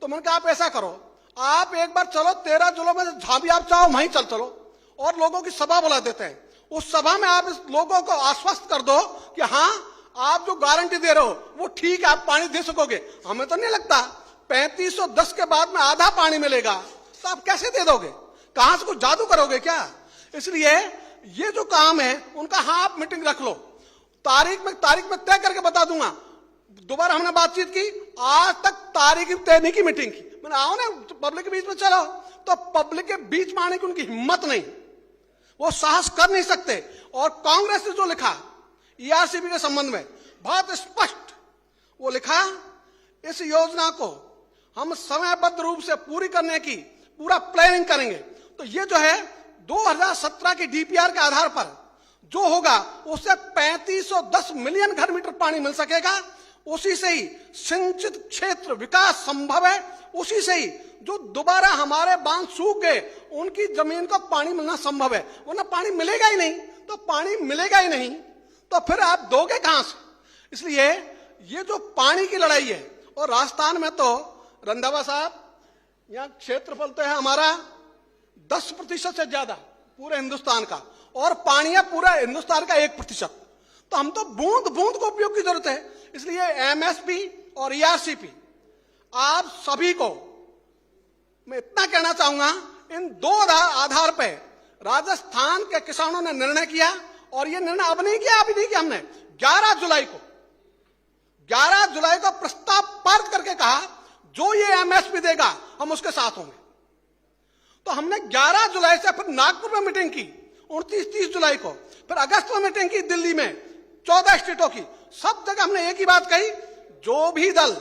तो मैंने कहा आप ऐसा करो, आप एक बार चलो 13 जिलों में जहां भी आप चाहो वहीं चलो, और लोगों की सभा बुला देते हैं। उस सभा में आप इस लोगों को आश्वस्त कर दो कि हाँ आप जो गारंटी दे रहे हो वो ठीक है, आप पानी दे सकोगे। हमें तो नहीं लगता 3510 के बाद में आधा पानी मिलेगा, तो आप कैसे दे दोगे? कहां से कुछ जादू करोगे क्या? इसलिए ये जो काम है उनका, हाँ आप मीटिंग रख लो, तारीख में तय करके बता दूंगा। दोबारा हमने बातचीत की, आज तक तारीख तय नहीं की मीटिंग की। मैंने आओ ना पब्लिक के बीच में, चलो तो पब्लिक के बीच में आने की उनकी हिम्मत नहीं, वो साहस कर नहीं सकते। और कांग्रेस ने जो लिखा ईआरसीपी के संबंध में बहुत स्पष्ट वो लिखा, इस योजना को हम समयबद्ध रूप से पूरी करने की पूरा प्लानिंग करेंगे। तो ये जो है 2017 की डीपीआर के आधार पर जो होगा उससे 3510 मिलियन घन मीटर पानी मिल सकेगा। उसी से ही सिंचित क्षेत्र विकास संभव है, उसी से ही जो दोबारा हमारे बांध सूख गए उनकी जमीन को पानी मिलना संभव है, वरना पानी मिलेगा ही नहीं। तो पानी मिलेगा ही नहीं तो फिर आप दोगे कहां से? इसलिए ये जो पानी की लड़ाई है, और राजस्थान में तो रंधावा साहब यहां क्षेत्रफल तो है हमारा 10% से ज्यादा पूरे हिंदुस्तान का, और पानी है पूरा हिंदुस्तान का 1%। तो हम तो बूंद बूंद को उपयोग की जरूरत है। इसलिए एमएसपी और ईआरसीपी आप सभी को मैं इतना कहना चाहूंगा, इन दो आधार पर राजस्थान के किसानों ने निर्णय किया, और ये निर्णय अब नहीं किया, अभी नहीं किया हमने। 11 जुलाई को प्रस्ताव पारित करके कहा जो ये एमएसपी देगा हम उसके साथ होंगे। तो हमने 11 जुलाई से फिर नागपुर में मीटिंग की, 29-30 जुलाई को, फिर अगस्त में मीटिंग की दिल्ली में 14 स्टेटों की। सब जगह हमने एक ही बात कही, जो भी दल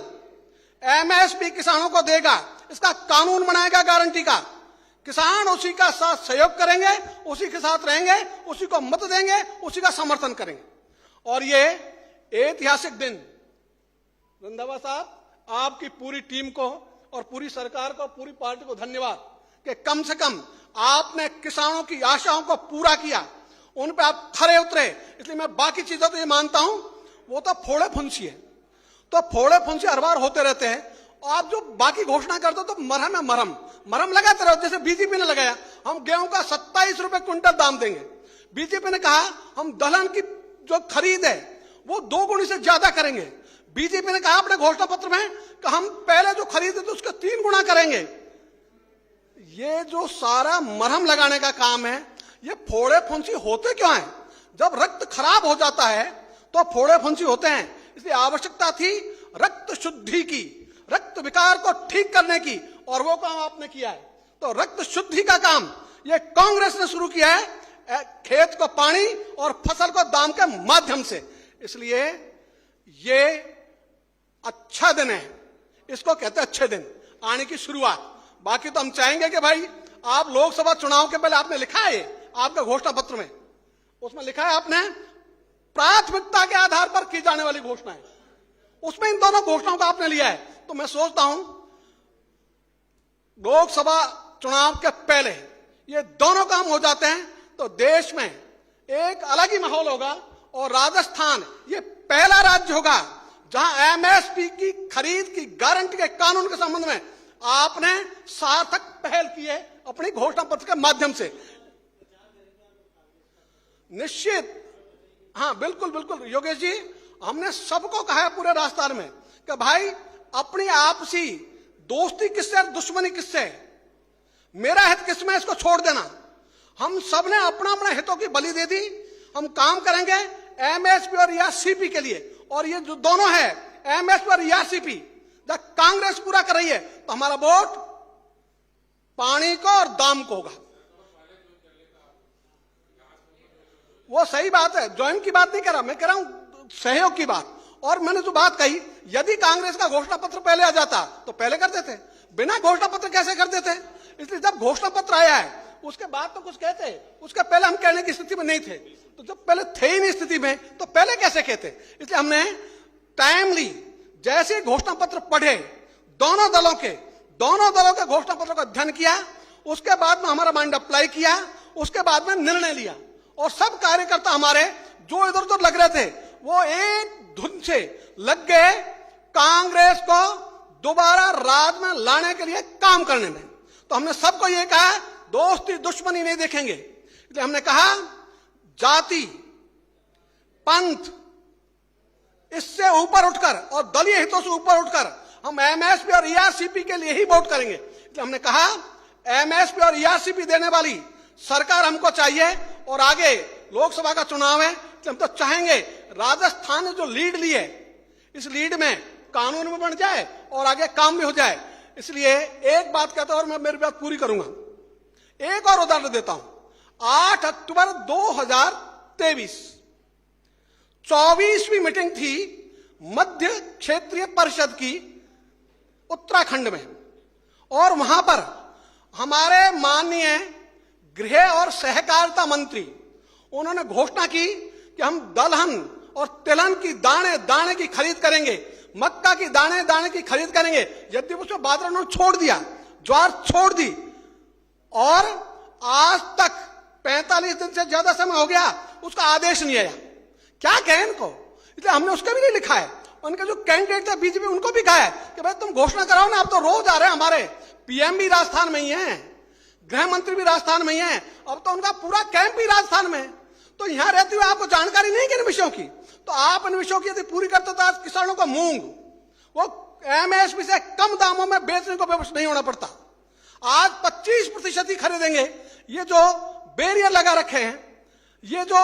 एमएसपी किसानों को देगा इसका कानून बनाएगा गारंटी का, किसान उसी का साथ सहयोग करेंगे, उसी के साथ रहेंगे, उसी को मत देंगे, उसी का समर्थन करेंगे। और ये ऐतिहासिक दिन, रंधावा साहब आपकी पूरी टीम को और पूरी सरकार को, पूरी पार्टी को धन्यवाद कि कम से कम आपने किसानों की आशाओं को पूरा किया, उन पे आप खरे उतरे। इसलिए मैं बाकी चीजों तो ये मानता हूं वो तो फोड़े फुंसी है, तो फोड़े फुंसी हर बार होते रहते हैं। आप जो बाकी घोषणा करते हो तो मरहम है, मरहम लगाते रहो। जैसे बीजेपी ने लगाया हम गेहूं का 27 रुपए क्विंटल दाम देंगे, बीजेपी ने कहा हम दलहन की जो खरीद है वो 2 गुनी से ज्यादा करेंगे, बीजेपी ने कहा अपने घोषणा पत्र में कि हम पहले जो खरीदे थे उसका 3 गुना करेंगे। ये जो सारा मरहम लगाने का काम है, ये फोड़े फुंसी होते क्यों हैं? जब रक्त खराब हो जाता है तो फोड़े फुंसी होते हैं। इसलिए आवश्यकता थी रक्त शुद्धि की, रक्त विकार को ठीक करने की, और वो काम आपने किया है। तो रक्त शुद्धि का काम ये कांग्रेस ने शुरू किया है, खेत को पानी और फसल को दाम के माध्यम से। इसलिए ये अच्छा दिन है, इसको कहते हैं अच्छे दिन आने की शुरुआत। बाकी तो हम चाहेंगे कि भाई आप लोकसभा चुनाव के पहले आपने लिखा है आपके घोषणा पत्र में, उसमें लिखा है आपने प्राथमिकता के आधार पर की जाने वाली घोषणा है, उसमें इन दोनों घोषणाओं का आपने लिया है। तो मैं सोचता हूं लोकसभा चुनाव के पहले ये दोनों काम हो जाते हैं तो देश में एक अलग ही माहौल होगा, और राजस्थान ये पहला राज्य होगा जहां एमएसपी की खरीद की गारंटी के कानून के संबंध में आपने सार्थक पहल की है अपनी घोषणा पत्र के माध्यम से। निश्चित, हाँ बिल्कुल बिल्कुल योगेश जी, हमने सबको कहा है पूरे राजस्थान में कि भाई अपनी आपसी दोस्ती किससे, दुश्मनी किससे, मेरा हित किसमें, इसको छोड़ देना। हम सब ने अपना अपना हितों की बलि दे दी। हम काम करेंगे एमएसपी और ईआरसीपी के लिए, और ये जो दोनों है एमएसपी और ईआरसीपी जब कांग्रेस पूरा कर रही है तो हमारा वोट पानी को और दाम को होगा। वो सही बात है, ज्वाइन की बात नहीं कर रहा, मैं कह रहा हूं सहयोग की बात। और मैंने जो बात कही, यदि कांग्रेस का घोषणा पत्र पहले आ जाता तो पहले कर देते, बिना घोषणा पत्र कैसे कर देते? इसलिए जब घोषणा पत्र आया है उसके बाद तो कुछ कहते, उसके पहले हम कहने की स्थिति में नहीं थे। तो जब पहले थे ही नहीं स्थिति में तो पहले कैसे कहते? इसलिए हमने टाइमली जैसे घोषणा पत्र पढ़े, दोनों दलों के घोषणा पत्र का अध्ययन किया, उसके बाद में हमारा माइंड अप्लाई किया, उसके बाद में निर्णय लिया, और सब कार्यकर्ता हमारे जो इधर उधर लग रहे थे वो एक धुन से लग गए कांग्रेस को दोबारा राज में लाने के लिए काम करने में। तो हमने सबको ये कहा दोस्ती दुश्मनी नहीं देखेंगे। इसलिए हमने कहा जाति, पंथ, इससे ऊपर उठकर और दलीय हितों से ऊपर उठकर हम एमएसपी और ईआरसीपी के लिए ही वोट करेंगे। इसलिए हमने कहा एमएसपी और ईआरसीपी देने वाली सरकार हमको चाहिए, और आगे लोकसभा का चुनाव है, हम तो चाहेंगे राजस्थान ने जो लीड ली है इस लीड में कानून भी बन जाए और आगे काम भी हो जाए। इसलिए एक बात कहता हूं और मैं मेरी बात पूरी करूंगा। एक और उदाहरण देता हूं। 8 अक्टूबर 2023 24वीं मीटिंग थी मध्य क्षेत्रीय परिषद की उत्तराखंड में, और वहां पर हमारे माननीय गृह और सहकारिता मंत्री उन्होंने घोषणा की कि हम दलहन और तिलहन की दाने दाने की खरीद करेंगे, मक्का की दाने दाने की खरीद करेंगे। यद्यपि उसमें बादल उन्होंने छोड़ दिया, ज्वार छोड़ दी, और आज तक 45 दिन से ज्यादा समय हो गया, उसका आदेश नहीं आया। क्या कहें इनको? इसलिए हमने उसका भी नहीं लिखा है। उनके जो कैंडिडेट थे बीजेपी, उनको भी कहा है कि भाई तुम घोषणा कराओ ना। आप तो रोज आ रहे हैं, हमारे पीएम भी राजस्थान में ही है, गृह मंत्री भी राजस्थान में ही है, अब तो उनका पूरा कैंप भी राजस्थान में है। तो यहां रहते हुए आपको जानकारी नहीं है इन विषयों की, तो आप इन विषयों की यदि पूरी करते तो आज किसानों का मूंग वो एमएसपी से कम दामों में बेचने को विवश नहीं होना पड़ता। आज 25% ही खरीदेंगे। ये जो बैरियर लगा रखे हैं, ये जो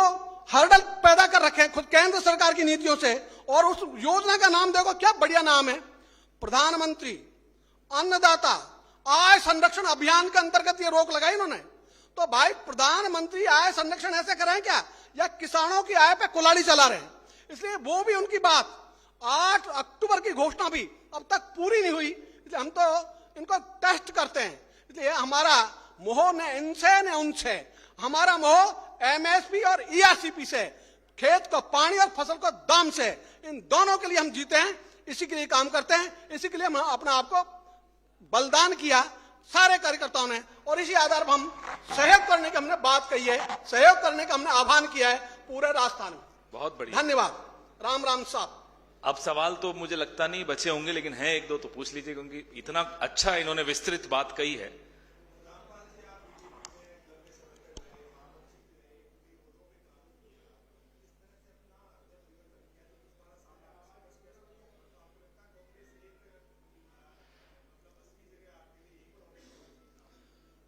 हर्डल पैदा कर रखे हैं खुद केंद्र सरकार की नीतियों से, और उस योजना का नाम देखो क्या बढ़िया नाम है, प्रधानमंत्री अन्नदाता आय संरक्षण अभियान के अंतर्गत ये रोक लगाई इन्होंने। तो भाई प्रधानमंत्री आय संरक्षण ऐसे कर रहे हैं क्या, या किसानों की आय पे कुल्हाड़ी चला रहे हैं? इसलिए वो भी उनकी बात 8 अक्टूबर की घोषणा भी अब तक पूरी नहीं हुई, इसलिए हम तो इनको टेस्ट करते हैं। इसलिए हमारा मोह न इनसे न उनसे, हमारा मोह एमएसपी और ईआरसीपी से, खेत को पानी और फसल को दाम से, इन दोनों के लिए हम जीते हैं, इसी के लिए काम करते हैं, इसी के लिए हम अपना आपको बलिदान किया सारे कार्यकर्ताओं ने, और इसी आधार पर हम सहयोग करने की हमने बात कही है, सहयोग करने का हमने आह्वान किया है पूरे राजस्थान में। बहुत बढ़िया, धन्यवाद। राम राम साहब। अब सवाल तो मुझे लगता नहीं बचे होंगे, लेकिन हैं एक दो तो पूछ लीजिए, क्योंकि इतना अच्छा इन्होंने विस्तृत बात कही है।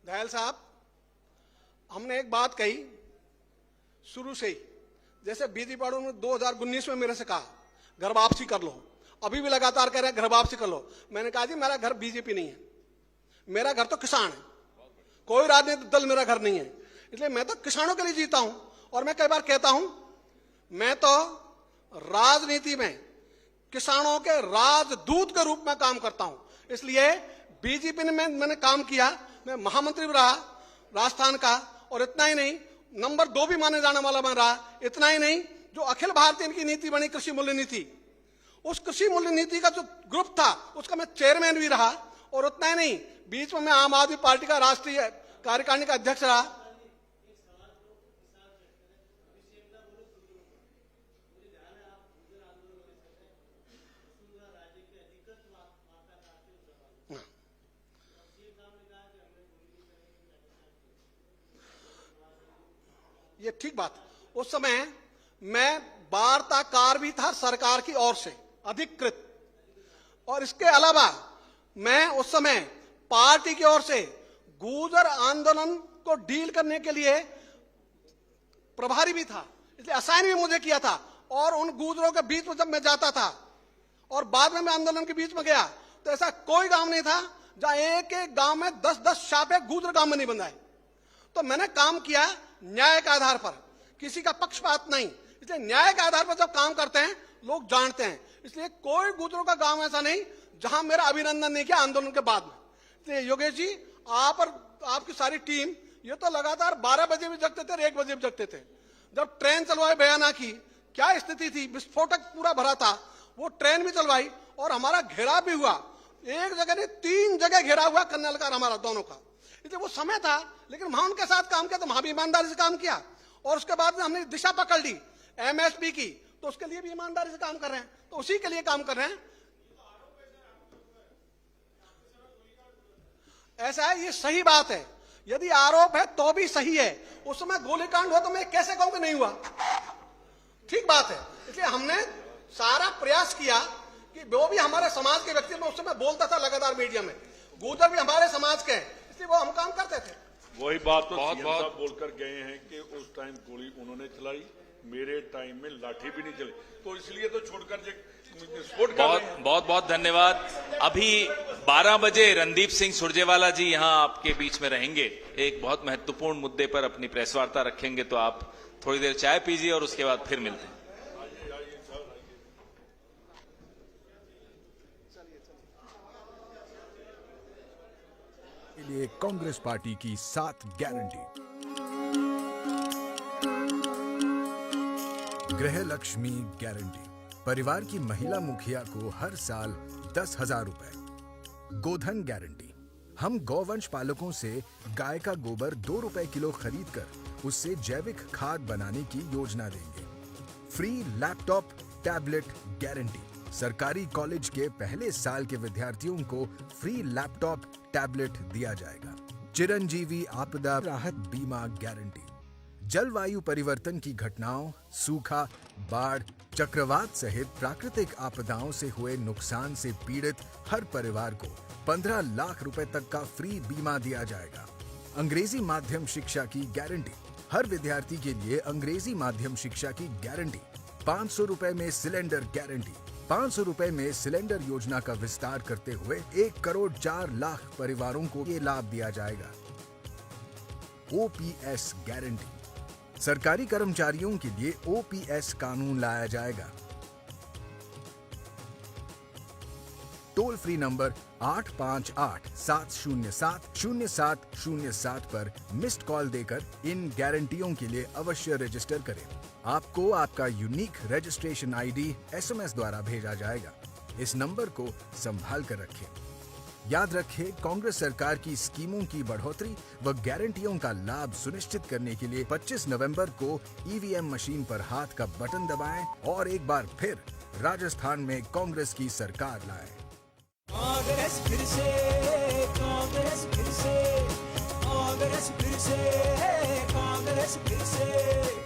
दयाल साहब, हमने एक बात कही शुरू से ही, जैसे बीजी पाड़ों ने 2019 में मेरे से कहा घर वापसी कर लो, अभी भी लगातार कह रहे हैं घर वापसी कर लो। मैंने कहा जी मेरा घर बीजेपी नहीं है, मेरा घर तो किसान है, कोई राजनीतिक दल मेरा घर नहीं है, इसलिए मैं तो किसानों के लिए जीता हूं। और मैं कई बार कहता हूं मैं तो राजनीति में किसानों के राजदूत के रूप में काम करता हूं। इसलिए बीजेपी में मैंने काम किया, मैं महामंत्री भी रहा राजस्थान का, और इतना ही नहीं नंबर 2 भी माने जाने वाला मैं रहा। इतना ही नहीं, जो अखिल भारतीय इनकी नीति बनी कृषि मूल्य नीति, उस कृषि मूल्य नीति का जो ग्रुप था उसका मैं चेयरमैन भी रहा। और उतना ही नहीं, बीच में मैं आम आदमी पार्टी का राष्ट्रीय कार्यकारिणी का अध्यक्ष रहा। ये ठीक बात, उस समय मैं वार्ताकार भी था सरकार की ओर से अधिकृत, और इसके अलावा मैं उस समय पार्टी की ओर से गुर्जर आंदोलन को डील करने के लिए प्रभारी भी था, इसलिए असाइन भी मुझे किया था। और उन गुर्जरों के बीच में जब मैं जाता था और बाद में मैं आंदोलन के बीच में गया, तो ऐसा कोई गांव नहीं था जहां एक एक गांव में 10-10 छापे गुर्जर गांव में नहीं बंधाए। तो मैंने काम किया न्याय के आधार पर, किसी का पक्षपात नहीं। इसलिए न्याय के आधार पर जब काम करते हैं लोग जानते हैं, इसलिए कोई गुर्जरों का गांव ऐसा नहीं जहां मेरा अभिनंदन नहीं किया आंदोलन के बाद में। इसलिए योगेश जी, आप और आपकी सारी टीम ये तो लगातार 12 बजे भी जगते थे और 1 बजे भी जगते थे। जब ट्रेन चलवाई बयाना की, क्या स्थिति थी, विस्फोटक पूरा भरा था, वो ट्रेन भी चलवाई और हमारा घेराव भी हुआ। एक जगह नहीं 3 जगह घेरा हुआ कन्नल का हमारा दोनों का। इसलिए वो समय था, लेकिन वहां उनके साथ काम किया तो वहां भी ईमानदारी से काम किया। और उसके बाद में हमने दिशा पकड़ ली एमएसपी की, तो उसके लिए भी ईमानदारी से काम कर रहे हैं, तो उसी के लिए काम कर रहे हैं। ऐसा है, ये सही बात है, यदि आरोप है तो भी सही है। उस समय गोलीकांड हुआ तो मैं कैसे कहूं कि नहीं हुआ, ठीक बात है। इसलिए हमने सारा प्रयास किया कि वो भी हमारे समाज के व्यक्ति, में उस समय बोलता था लगातार मीडिया में, गुर्जर भी हमारे समाज के, इसलिए वो हम काम करते थे। वही बात तो सीएम साहब बोलकर गए हैं कि उस टाइम गोली उन्होंने चलाई मेरे टाइम में लाठी भी नहीं चली, तो इसलिए तो छोड़कर विस्फोट कर रहे हैं। बहुत बहुत धन्यवाद। अभी 12 बजे रणदीप सिंह सुरजेवाला जी यहां आपके बीच में रहेंगे, एक बहुत महत्वपूर्ण मुद्दे पर अपनी प्रेस वार्ता रखेंगे, तो आप थोड़ी देर चाय पीजिए और उसके बाद फिर मिलते हैं। के लिए कांग्रेस पार्टी की 7 गारंटी। गृह लक्ष्मी गारंटी, परिवार की महिला मुखिया को हर साल 10,000 रुपए। गोधन गारंटी, हम गौवंश पालकों से गाय का गोबर 2 रुपए किलो खरीद कर उससे जैविक खाद बनाने की योजना देंगे। फ्री लैपटॉप टैबलेट गारंटी, सरकारी कॉलेज के पहले साल के विद्यार्थियों को फ्री लैपटॉप टैबलेट दिया जाएगा। चिरंजीवी आपदा राहत बीमा गारंटी, जलवायु परिवर्तन की घटनाओं, सूखा, बाढ़, चक्रवात सहित प्राकृतिक आपदाओं से हुए नुकसान से पीड़ित हर परिवार को 15 लाख रुपए तक का फ्री बीमा दिया जाएगा। अंग्रेजी माध्यम शिक्षा की गारंटी, हर विद्यार्थी के लिए अंग्रेजी माध्यम शिक्षा की गारंटी। 500 रुपए में सिलेंडर गारंटी, 500 रुपए में सिलेंडर योजना का विस्तार करते हुए 1 करोड़ 4 लाख परिवारों को ये लाभ दिया जाएगा। ओपीएस गारंटी, सरकारी कर्मचारियों के लिए ओपीएस कानून लाया जाएगा। टोल फ्री नंबर 858-707-0707 पर मिस्ड कॉल देकर इन गारंटियों के लिए अवश्य रजिस्टर करें। आपको आपका यूनिक रजिस्ट्रेशन आईडी एसएमएस द्वारा भेजा जाएगा। इस नंबर को संभाल कर रखें। याद रखें, कांग्रेस सरकार की स्कीमों की बढ़ोतरी व गारंटियों का लाभ सुनिश्चित करने के लिए 25 नवंबर को ईवीएम मशीन पर हाथ का बटन दबाएं और एक बार फिर राजस्थान में कांग्रेस की सरकार लाएं। कांग्रेस फिर से, कांग्रेस फिर से, कांग्रेस फिर से, कांग्रेस फिर से।